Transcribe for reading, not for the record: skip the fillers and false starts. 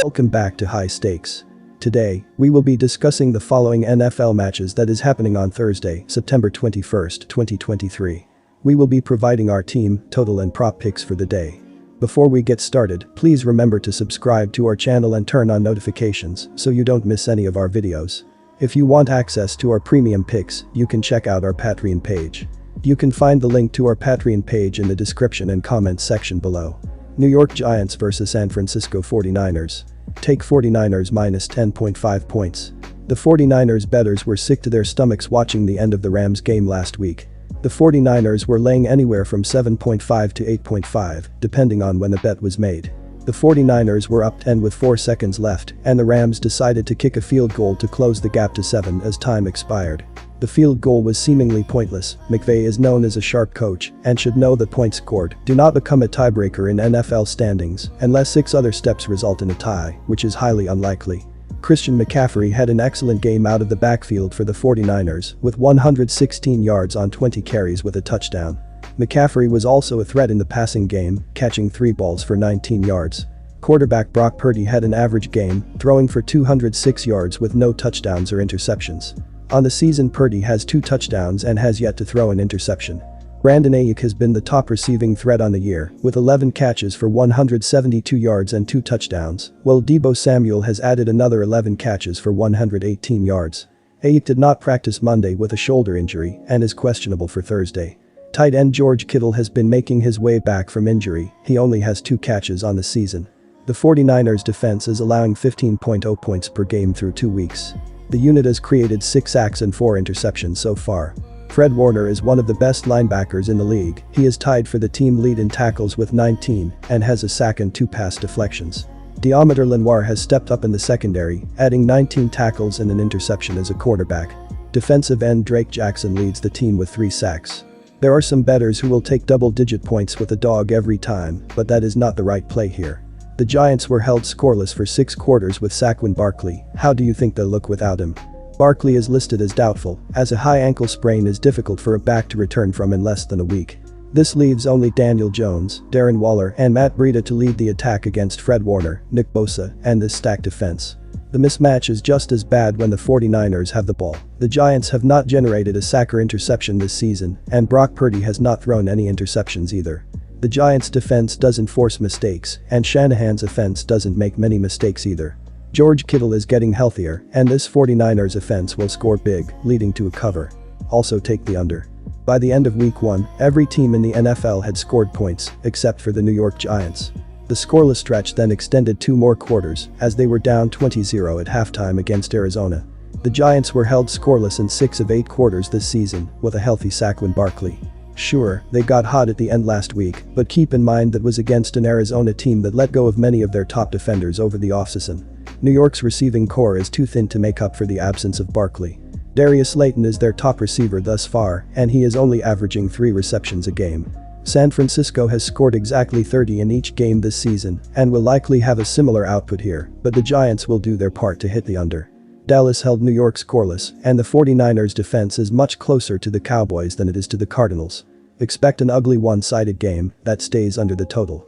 Welcome back to High Stakes. Today, we will be discussing the following NFL matches that is happening on Thursday, September 21st, 2023. We will be providing our team, total and prop picks for the day. Before we get started, please remember to subscribe to our channel and turn on notifications so you don't miss any of our videos. If you want access to our premium picks, you can check out our Patreon page. You can find the link to our Patreon page in the description and comments section below. New York Giants vs San Francisco 49ers. Take 49ers minus 10.5 points. The 49ers bettors were sick to their stomachs watching the end of the Rams game last week. The 49ers were laying anywhere from 7.5 to 8.5, depending on when the bet was made. The 49ers were up 10 with 4 seconds left, and the Rams decided to kick a field goal to close the gap to 7 as time expired. The field goal was seemingly pointless. McVay is known as a sharp coach and should know that points scored do not become a tiebreaker in NFL standings unless 6 other steps result in a tie, which is highly unlikely. Christian McCaffrey had an excellent game out of the backfield for the 49ers with 116 yards on 20 carries with a touchdown. McCaffrey was also a threat in the passing game, catching 3 balls for 19 yards. Quarterback Brock Purdy had an average game, throwing for 206 yards with no touchdowns or interceptions. On the season, Purdy has 2 touchdowns and has yet to throw an interception. Brandon Ayuk has been the top receiving threat on the year, with 11 catches for 172 yards and 2 touchdowns, while Deebo Samuel has added another 11 catches for 118 yards. Ayuk did not practice Monday with a shoulder injury and is questionable for Thursday. Tight end George Kittle has been making his way back from injury. He only has 2 catches on the season. The 49ers defense is allowing 15.0 points per game through 2 weeks. The unit has created 6 sacks and 4 interceptions so far. Fred Warner is one of the best linebackers in the league. He is tied for the team lead in tackles with 19 and has a sack and 2 pass deflections. Deommodore Lenoir has stepped up in the secondary, adding 19 tackles and an interception as a quarterback. Defensive end Drake Jackson leads the team with 3 sacks. There are some bettors who will take double-digit points with a dog every time, but that is not the right play here. The Giants were held scoreless for 6 quarters with Saquon Barkley. How do you think they'll look without him? Barkley is listed as doubtful, as a high ankle sprain is difficult for a back to return from in less than a week. This leaves only Daniel Jones, Darren Waller and Matt Breida to lead the attack against Fred Warner, Nick Bosa, and this stacked defense. The mismatch is just as bad when the 49ers have the ball. The Giants have not generated a sack or interception this season, and Brock Purdy has not thrown any interceptions either. The Giants' defense doesn't force mistakes, and Shanahan's offense doesn't make many mistakes either. George Kittle is getting healthier, and this 49ers offense will score big, leading to a cover. Also take the under. By the end of week 1, every team in the NFL had scored points, except for the New York Giants. The scoreless stretch then extended 2 more quarters, as they were down 20-0 at halftime against Arizona. The Giants were held scoreless in 6 of 8 quarters this season, with a healthy Saquon Barkley. Sure, they got hot at the end last week, but keep in mind that was against an Arizona team that let go of many of their top defenders over the offseason. New York's receiving core is too thin to make up for the absence of Barkley. Darius Slayton is their top receiver thus far, and he is only averaging 3 receptions a game. San Francisco has scored exactly 30 in each game this season and will likely have a similar output here, but the Giants will do their part to hit the under. Dallas held New York scoreless, and the 49ers defense is much closer to the Cowboys than it is to the Cardinals. Expect an ugly one-sided game that stays under the total.